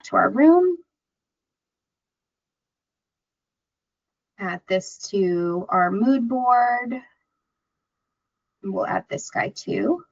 to our room. Add this to our mood board. And we'll add this guy too.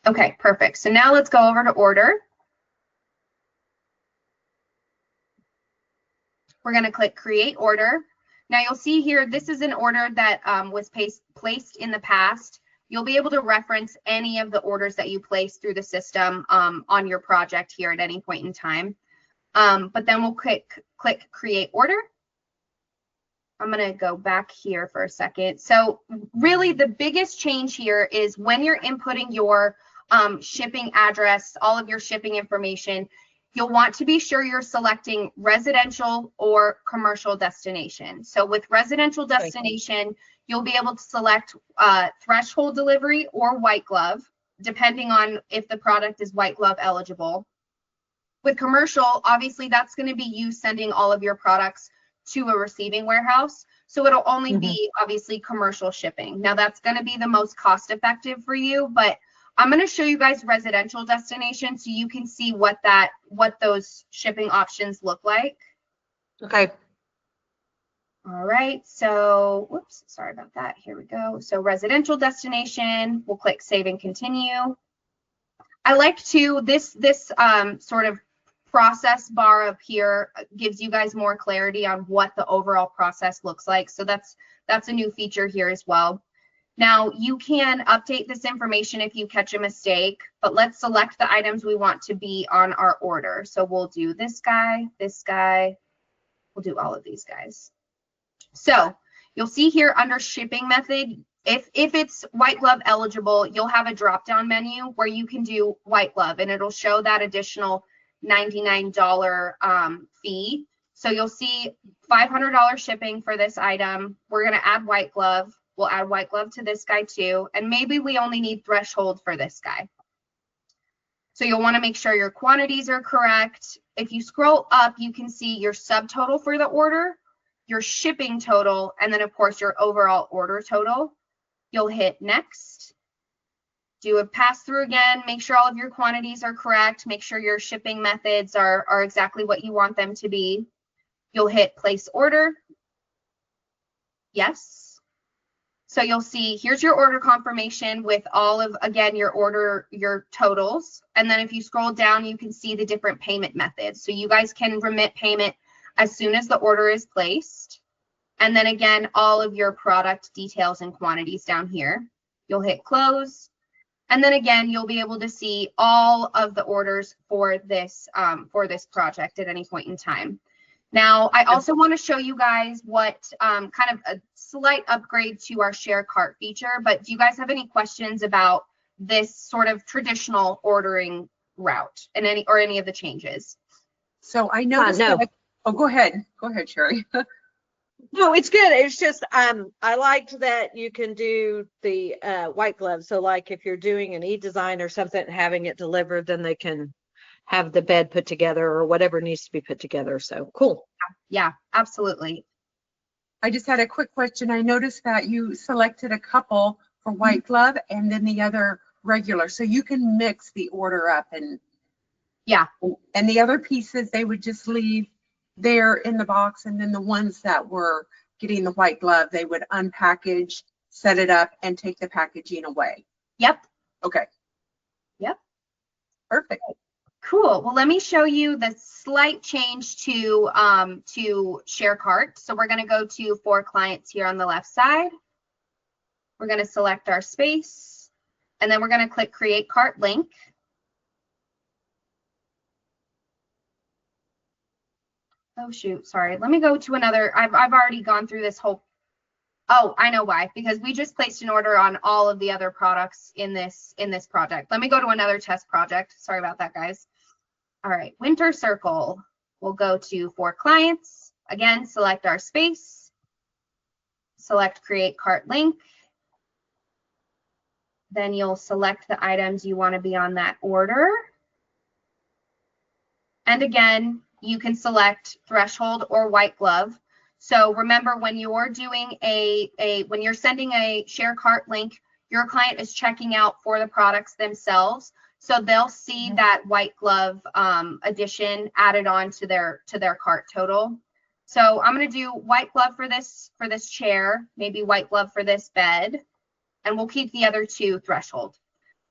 Okay, perfect. So now let's go over to order. We're going to click create order. Now you'll see here, this is an order that was placed in the past. You'll be able to reference any of the orders that you place through the system on your project here at any point in time. But then we'll click create order. I'm going to go back here for a second. So really the biggest change here is when you're inputting your shipping address, all of your shipping information, you'll want to be sure you're selecting residential or commercial destination. So with residential destination, you'll be able to select threshold delivery or white glove, depending on if the product is white glove eligible. With commercial, obviously that's going to be you sending all of your products to a receiving warehouse. So it'll only be obviously commercial shipping. Now that's going to be the most cost effective for you, but I'm going to show you guys residential destination so you can see what those shipping options look like. Okay. All right. So, whoops, sorry about that. Here we go. So residential destination, we'll click save and continue. I like to, this sort of process bar up here gives you guys more clarity on what the overall process looks like. So that's a new feature here as well. Now you can update this information if you catch a mistake, but let's select the items we want to be on our order. So we'll do this guy, we'll do all of these guys. So you'll see here under shipping method, if it's white glove eligible, you'll have a drop down menu where you can do white glove and it'll show that additional $99 fee. So you'll see $500 shipping for this item. We're going to add white glove. We'll add white glove to this guy too. And maybe we only need threshold for this guy. So you'll want to make sure your quantities are correct. If you scroll up, you can see your subtotal for the order, your shipping total, and then of course your overall order total. You'll hit next. Do a pass through again, make sure all of your quantities are correct, make sure your shipping methods are exactly what you want them to be. You'll hit place order. Yes. So you'll see here's your order confirmation with all of, again, your totals. And then if you scroll down, you can see the different payment methods. So you guys can remit payment as soon as the order is placed. And then again, all of your product details and quantities down here. You'll hit close. And then again, you'll be able to see all of the orders for this project at any point in time. Now, I also want to show you guys what kind of a slight upgrade to our share cart feature, but do you guys have any questions about this sort of traditional ordering route and any of the changes? So I noticed that, oh, go ahead, Sherry. No, it's good. It's just I liked that you can do the white glove. So like if you're doing an e-design or something, having it delivered, then they can have the bed put together or whatever needs to be put together. So cool. Yeah, absolutely. I just had a quick question. I noticed that you selected a couple for white glove and then the other regular. So you can mix the order up and yeah. And the other pieces they would just leave there in the box, and then the ones that were getting the white glove, they would unpackage, set it up, and take the packaging away. Yep. Okay. Yep. Perfect. Cool. Well, let me show you the slight change to share cart. So we're going to go to for clients here on the left side. We're going to select our space, and then we're going to click create cart link. Oh shoot, sorry. Let me go to another. I've already gone through this whole. Oh, I know why. Because we just placed an order on all of the other products in this project. Let me go to another test project. Sorry about that, guys. All right, Winter Circle. We'll go to for clients. Again, select our space. Select create cart link. Then you'll select the items you want to be on that order. And again, you can select threshold or white glove. So remember, when you're doing when you're sending a share cart link, your client is checking out for the products themselves. So they'll see that white glove addition added on to their cart total. So I'm going to do white glove for this chair, maybe white glove for this bed, and we'll keep the other two threshold.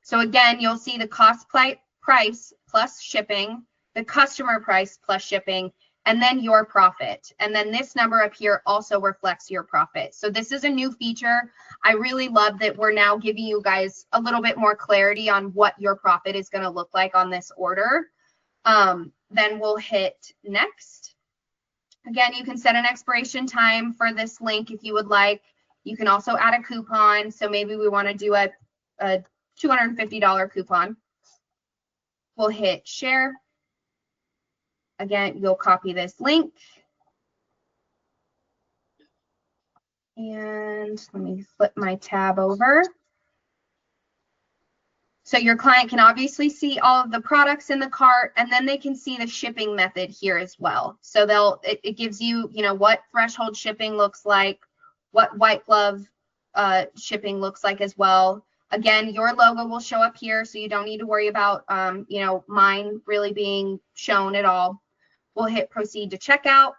So again, you'll see the cost price plus shipping, the customer price plus shipping, and then your profit. And then this number up here also reflects your profit. So this is a new feature. I really love that we're now giving you guys a little bit more clarity on what your profit is going to look like on this order. Then we'll hit next. Again, you can set an expiration time for this link if you would like. You can also add a coupon. So maybe we want to do a $250 coupon. We'll hit share. Again, you'll copy this link. And let me flip my tab over. So your client can obviously see all of the products in the cart, and then they can see the shipping method here as well. So it gives you, what threshold shipping looks like, what white glove shipping looks like as well. Again, your logo will show up here, so you don't need to worry about, mine really being shown at all. We'll hit proceed to checkout,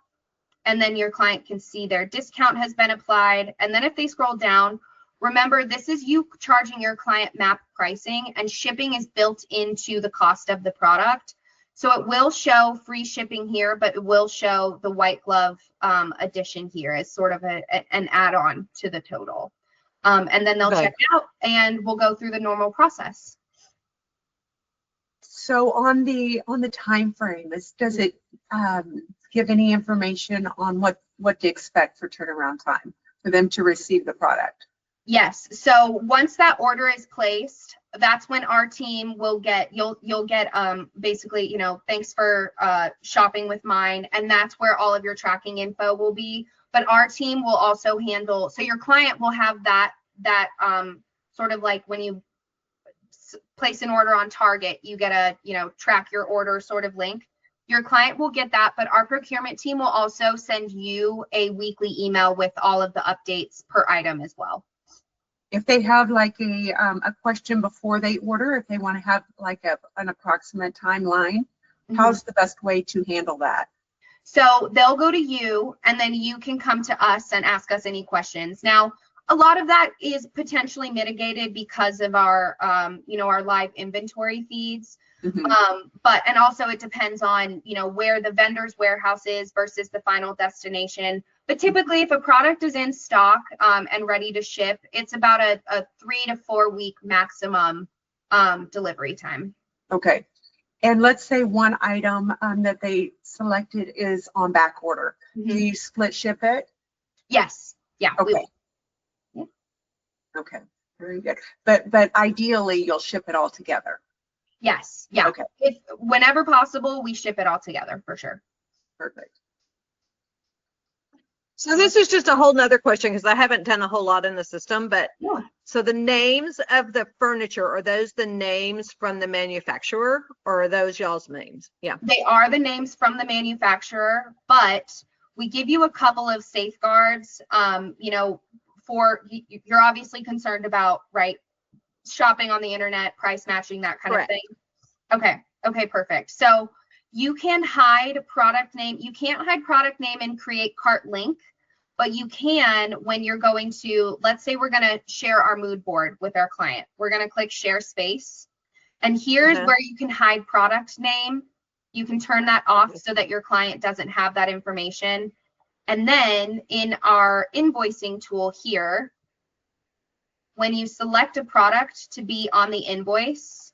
and then your client can see their discount has been applied. And then if they scroll down, remember, this is you charging your client MAP pricing, and shipping is built into the cost of the product. So it will show free shipping here, but it will show the white glove addition here as sort of an add-on to the total. And then they'll check out, and we'll go through the normal process. So on the time frame, does it give any information on what to expect for turnaround time for them to receive the product? Yes. So once that order is placed, that's when our team will get, you'll get basically, thanks for shopping with mine, and that's where all of your tracking info will be. But our team will also handle, so your client will have that sort of like when you place an order on Target, you get a, track your order sort of link. Your client will get that, but our procurement team will also send you a weekly email with all of the updates per item as well. If they have like a question before they order, if they want to have like an approximate timeline, how's the best way to handle that? So they'll go to you, and then you can come to us and ask us any questions. Now, a lot of that is potentially mitigated because of our, our live inventory feeds. But, and also it depends on, where the vendor's warehouse is versus the final destination. But typically if a product is in stock and ready to ship, it's about a 3 to 4 week maximum delivery time. Okay. And let's say one item that they selected is on back order. Do you split ship it? Yes. Yeah. Okay. Okay. Very good. But ideally you'll ship it all together. Yes. Yeah. Okay. Whenever possible, we ship it all together for sure. Perfect. So this is just a whole nother question because I haven't done a whole lot in the system, but so the names of the furniture, are those the names from the manufacturer, or are those y'all's names? Yeah. They are the names from the manufacturer, but we give you a couple of safeguards, for you're obviously concerned about, right, shopping on the internet, price matching, that kind of thing. Okay, perfect. So you can hide product name. You can't hide product name and create cart link, but you can when you're going to, let's say we're going to share our mood board with our client. We're going to click share space. And here's where you can hide product name. You can turn that off so that your client doesn't have that information. And then in our invoicing tool here, when you select a product to be on the invoice,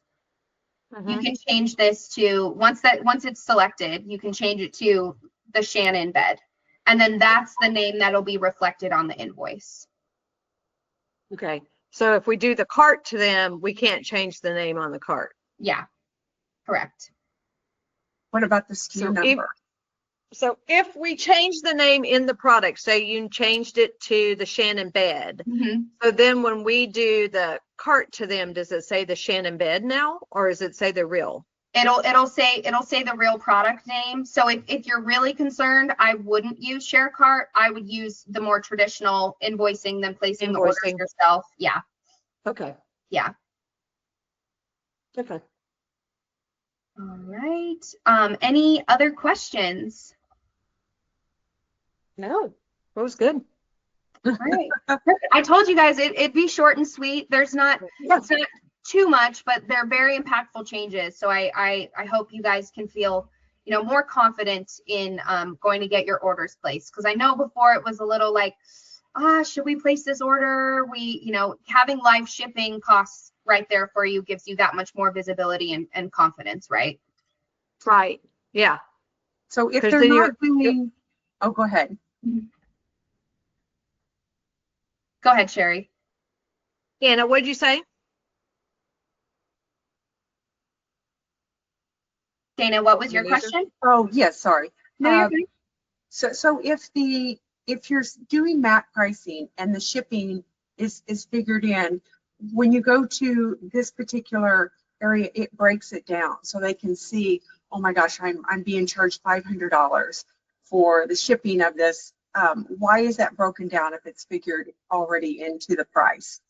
you can change this to, once it's selected, you can change it to the Shannon bed. And then that's the name that'll be reflected on the invoice. Okay. So if we do the cart to them, we can't change the name on the cart. Yeah, correct. What about the SKU number? So if we change the name in the product, say you changed it to the Shannon bed, so then when we do the cart to them, does it say the Shannon bed now, or does it say the real? It'll say the real product name. So if you're really concerned, I wouldn't use share cart. I would use the more traditional invoicing than placing the orders yourself. Yeah. Okay. Yeah. Okay. All right. Any other questions? No, it was good. All right. I told you guys it'd be short and sweet. It's not too much, but they're very impactful changes. So I hope you guys can feel, more confident in going to get your orders placed. Because I know before it was a little like, should we place this order? Having live shipping costs right there for you gives you that much more visibility and confidence, right? Right. Yeah. So if 'Cause they're then not doing, oh, go ahead. Go ahead, Sherry. Anna, what did you say? Dana, what was your Me neither. question? Oh, yes, sorry. No, you're Um, fine. So if you're doing MAC pricing and the shipping is figured in, when you go to this particular area, it breaks it down so they can see, oh my gosh, I'm being charged $500 for the shipping of this. Why is that broken down if it's figured already into the price?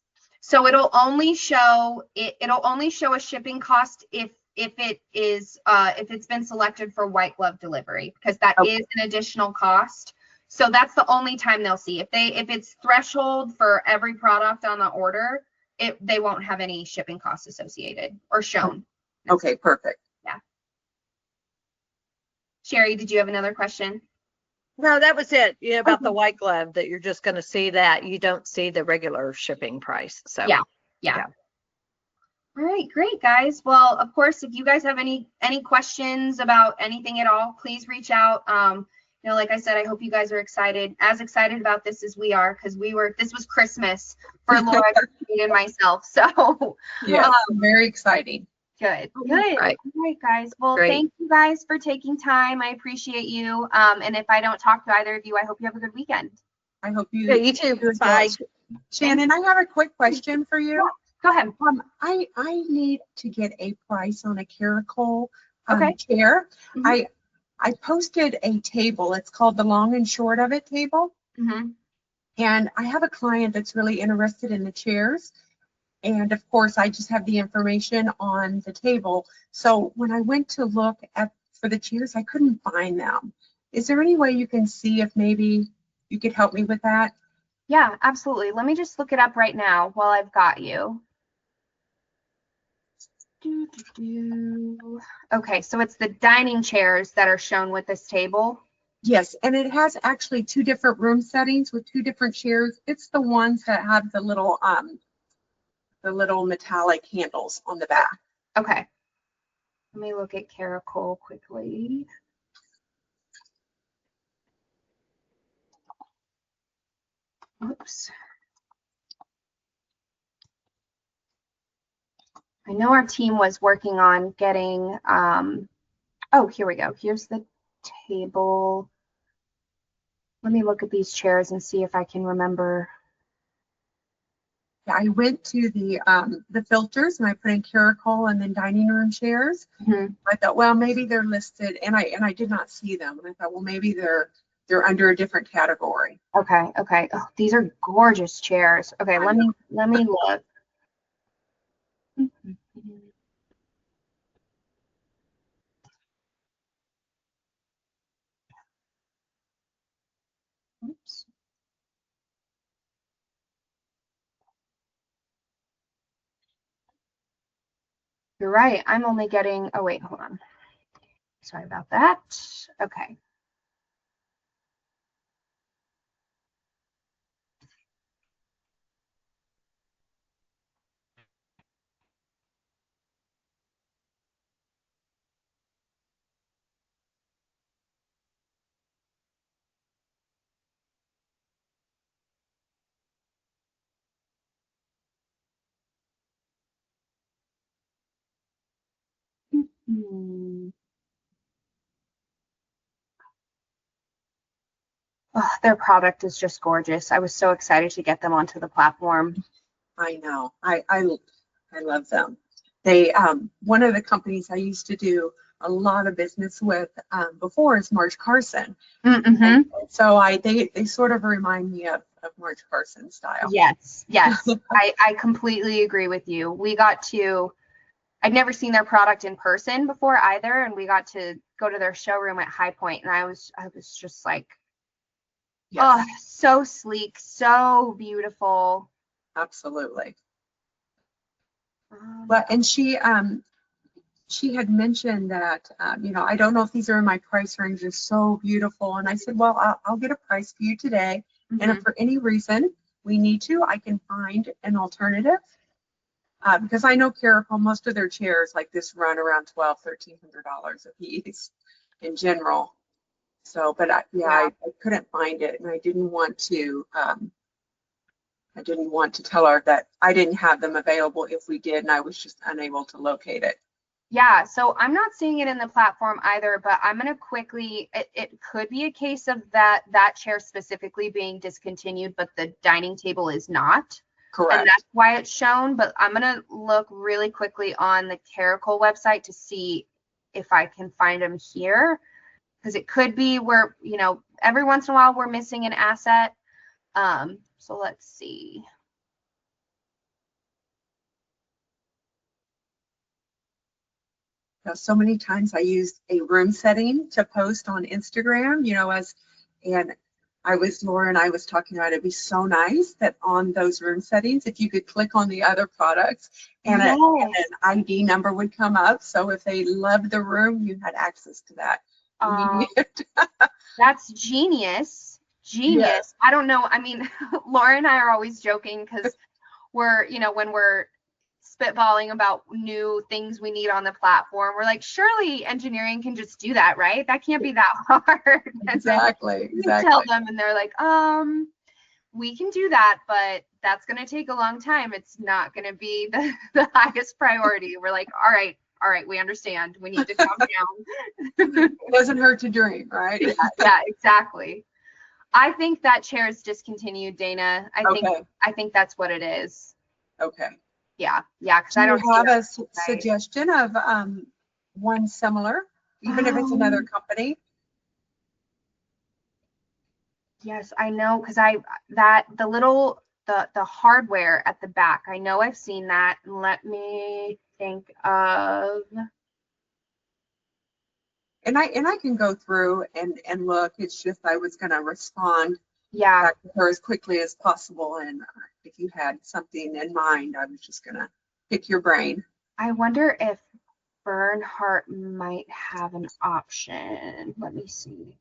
So it'll only show a shipping cost if it's been selected for white glove delivery, because that is an additional cost. So that's the only time they'll see. If it's threshold for every product on the order, they won't have any shipping costs associated or shown. Okay, perfect. Yeah. Sherry, did you have another question? No, that was it. Yeah, about the white glove, that you're just going to see that. You don't see the regular shipping price. So Yeah. All right, great, guys. Well, of course, if you guys have any questions about anything at all, please reach out. Like I said, I hope you guys are as excited about this as we are, because this was Christmas for Laura and myself. So yeah, very exciting. Good. Right. All right, guys. Well, Great. Thank you guys for taking time. I appreciate you. And if I don't talk to either of you, I hope you have a good weekend. I hope you. Yeah, you too. do as well. Bye. Shannon, I have a quick question for you. Go ahead. I need to get a price on a Caracol Okay. chair. Mhm. I posted a table. It's called the long and short of it table. Mm-hmm. And I have a client that's really interested in the chairs. And of course, I just have the information on the table. So when I went to look for the chairs, I couldn't find them. Is there any way you can see if maybe you could help me with that? Yeah, absolutely. Let me just look it up right now while I've got you. Okay, so it's the dining chairs that are shown with this table. Yes, and it has actually two different room settings with two different chairs. It's the ones that have the little metallic handles on the back. Okay. Let me look at Caracol quickly. Oops. I know our team was working on getting, oh, here we go. Here's the table. Let me look at these chairs and see if I can remember. I went to the filters and I put in Caracol and then dining room chairs. Mm-hmm. I thought, well, maybe they're listed, and I did not see them. And I thought, well, maybe they're under a different category. Okay. Oh, these are gorgeous chairs. Okay, let me look. Oops. You're right. I'm only getting, oh wait, hold on. Sorry about that. Okay. Oh, their product is just gorgeous. I was so excited to get them onto the platform. I know. I love them. They one of the companies I used to do a lot of business with before is Marge Carson. Mm-hmm. And so they sort of remind me of Marge Carson style. Yes. I completely agree with you. We got to I'd never seen their product in person before either, and we got to go to their showroom at High Point, and I was just like, oh, Yes, so sleek, so beautiful. absolutely. Um, Well, and she had mentioned that, you know, I don't know if these are in my price range. They're so beautiful. And I said, well, I'll get a price for you today. And if mhm. for any reason we need to, I can find an alternative. Because I know Caracol, most of their chairs like this run around $1,200-$1,300 a piece in general. So, but Yeah. I couldn't find it, and I didn't want to tell her that I didn't have them available if we did, and I was just unable to locate it. Yeah, so I'm not seeing it in the platform either, but I'm gonna quickly, it could be a case of that chair specifically being discontinued, but the dining table is not. And Correct. that's why it's shown, but I'm gonna look really quickly on the Caracol website to see if I can find them here. Because it could be where, you know, every once in a while we're missing an asset. So let's see. So many times I used a room setting to post on Instagram, you know, and Laura and I was talking about it'd be so nice that on those room settings, if you could click on the other products and Yes. an ID number would come up. So if they loved the room, you had access to that immediate. That's genius. Genius. Yes. I don't know. I mean, Laura and I are always joking because we're, you know, when we're spitballing about new things we need on the platform, we're like, surely engineering can just do that, right? That can't be that hard. Exactly. You tell them and they're like, we can do that, but that's going to take a long time. It's not going to be the highest priority. We're like, all right, we understand. We need to calm down. It doesn't hurt to dream, right? Yeah, exactly. I think that chair is discontinued, Dana. I think that's what it is. Okay. Yeah, because Do I you don't have a see suggestion of one similar, even if it's another company? Yes, I know, because the hardware at the back, I know I've seen that. Let me think of. And I can go through and look. It's just I was going to respond Yeah, back to her as quickly as possible. And if you had something in mind, I was just going to pick your brain. I wonder if Bernhardt might have an option. Let me see.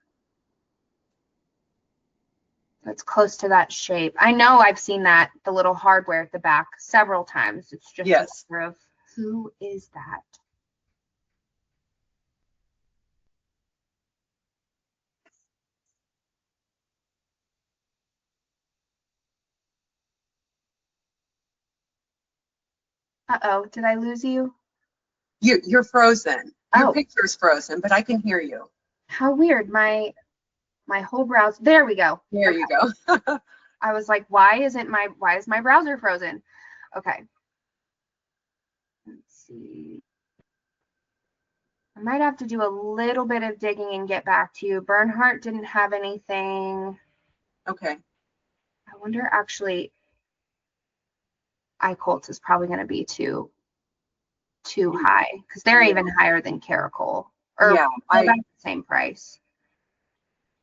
That's close to that shape. I know I've seen that, the little hardware at the back, several times. It's just Yes. a matter of who is that? Uh-oh, did I lose you? You're frozen. Your Oh, picture's frozen, but I can hear you. how weird. My whole browser. There we go. There Okay. you go. I was like, why is my browser frozen? Okay. Let's see. I might have to do a little bit of digging and get back to you. Bernhardt didn't have anything. Okay. I wonder actually, iColts is probably going to be too high because they're even higher than Caracol. Or Yeah, about the same price.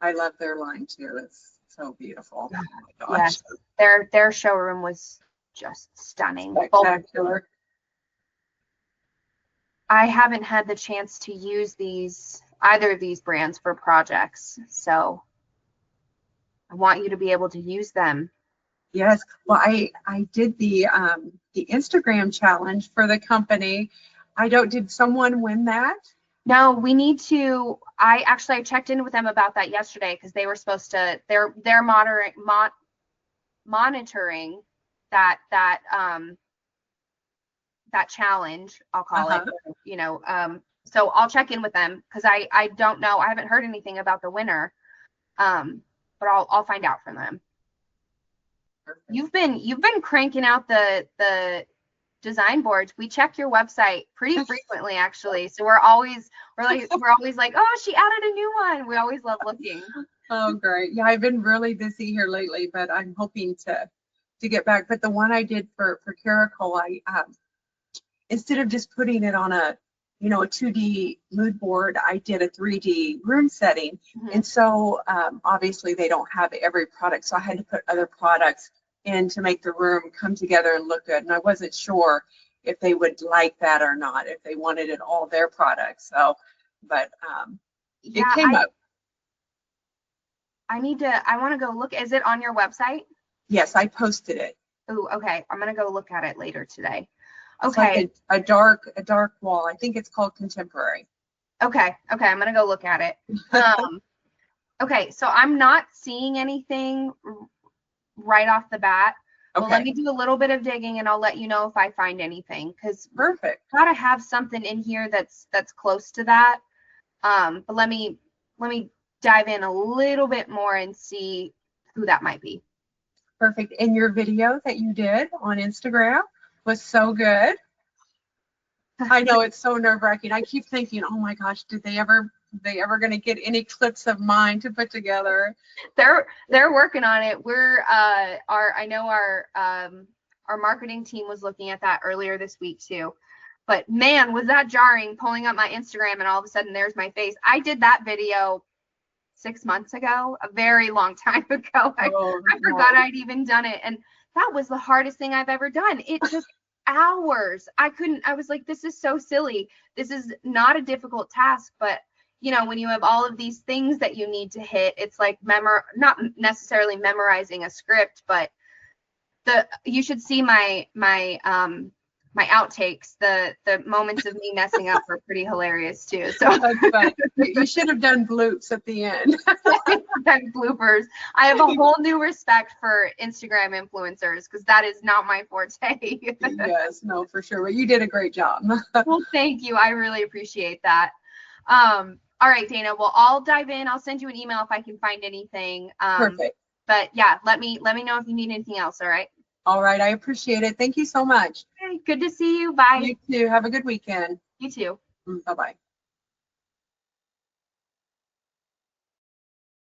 I love their line too. It's so beautiful. Oh my gosh. Yes, their showroom was just stunning. Spectacular. I haven't had the chance to use either of these brands for projects, so I want you to be able to use them. Yes. Well, I did the Instagram challenge for the company. Did someone win that? No, we need to. I checked in with them about that yesterday because they were supposed to. They're monitoring that challenge. I'll call it. You know. So I'll check in with them because I don't know. I haven't heard anything about the winner. But I'll find out from them. Perfect. You've been cranking out the design boards. We check your website pretty frequently, actually. So we're always like, oh, she added a new one. We always love looking. Oh, great. Yeah, I've been really busy here lately, but I'm hoping to get back. But the one I did for Caracol, instead of just putting it on a, you know, a 2D mood board, I did a 3D room setting. Mhm. And so obviously they don't have every product. So I had to put other products in to make the room come together and look good. And I wasn't sure if they would like that or not, if they wanted it all their products. So, but it Yeah, came up. I want to go look. Is it on your website? Yes, I posted it. Oh, okay. I'm gonna go look at it later today. It's Okay. like a dark wall. I think it's called Contemporary. Okay. Okay. I'm gonna go look at it. Okay. So I'm not seeing anything right off the bat. But let Okay, me do a little bit of digging and I'll let you know if I find anything, because perfect. gotta have something in here that's close to that. But let me dive in a little bit more and see who that might be. Perfect. And your video that you did on Instagram was so good. I know it's so nerve-wracking. I keep thinking, oh my gosh, did they ever going to get any clips of mine to put together? They're working on it. We're I know our marketing team was looking at that earlier this week too. But man, was that jarring, pulling up my Instagram and all of a sudden there's my face. I did that video 6 months ago, a very long time ago. I forgot I'd even done it. And that was the hardest thing I've ever done. It took hours. I was like, this is so silly. This is not a difficult task, but you know, when you have all of these things that you need to hit, it's like not necessarily memorizing a script, but you should see my outtakes. The moments of me messing up are pretty hilarious too. So That's fun. You should have done bloops at the end. bloopers. I have a whole new respect for Instagram influencers because that is not my forte. Yes, no, for sure. But you did a great job. Well, thank you. I really appreciate that. All right, Dana. Well, I'll dive in. I'll send you an email if I can find anything. Perfect. But yeah, let me know if you need anything else. All right. All right, I appreciate it. Thank you so much. Okay, good to see you. Bye. You too. Have a good weekend. You too. Bye-bye.